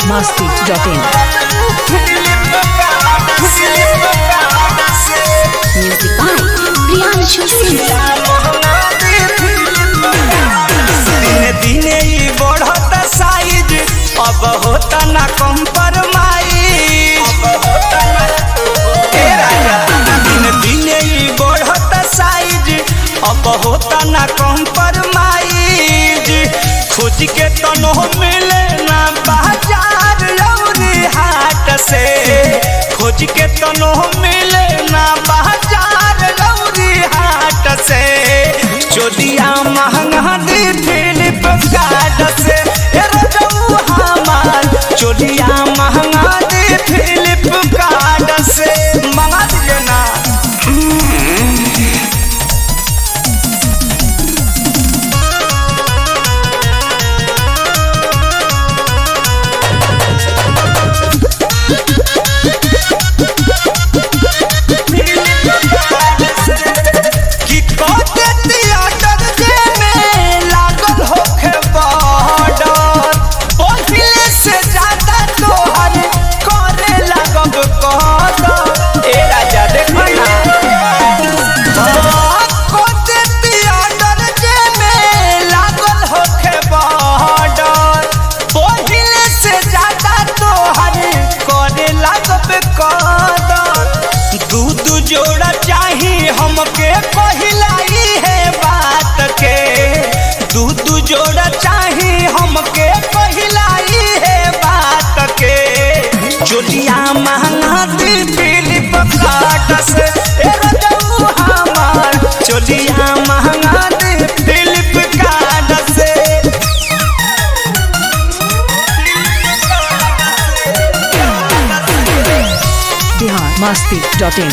biharmasti.in Music by Priyanshu Singh. दिने दिने ही बढ़त साइज अब होता ना कम्प्रोमाइज। दिने दिने ही बढ़त साइज अब होता ना कम्प्रोमाइज। खोज के तनो मिले ना बाजार लौरी हाट से, खोज के तनो मिले ना बाजार लौरी हाट से। चोलिया महंगा दी फ्लिपकार्ट से, चोलिया महंगा दी फ्लिपकार्ट से। मंगा दीजिए ना। जोड़ा चाहिए हमके पहिलाई है बात के, दूध जोड़ा चाहिए हमके पहिलाई है बात के। चोलिया महंगा दी फ्लिपकार्ट से, हमार चोलिया महंगा दी फ्लिपकार्ट से। biharmasti.in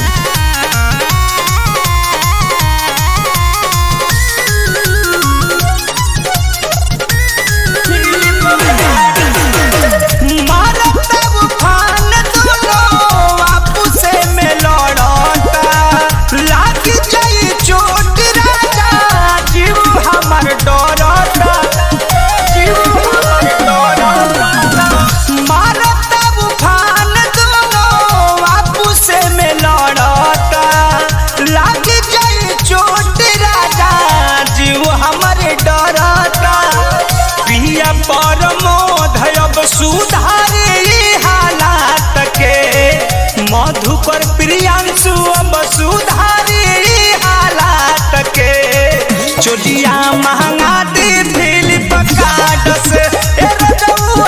सुधारे हालात के मधुकर प्रियांशु अब सुधारे हालात के। चोलिया महंगा दी फ्लिपकार्ट से,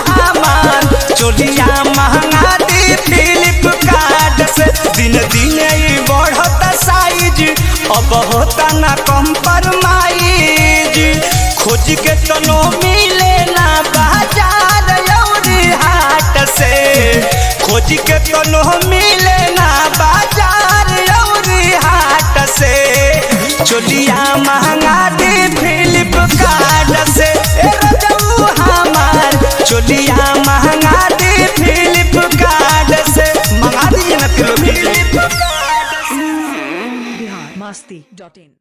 हमार चोलिया महंगा दी फ्लिपकार्ट से। दिन दिन ही बढ़त साइज अब होता ना कम्प्रोमाइज। खोज के तनो मिले ना बाजार हाट से, खोज के तनो मिले ना बाजार लौरी हाट से। चोलिया महंगा दी फ्लिपकार्ट से, हमार चोलिया महंगा दी फ्लिपकार्ट से। मंगा दीजिए ना फ्लिपकार्ट। biharmasti.in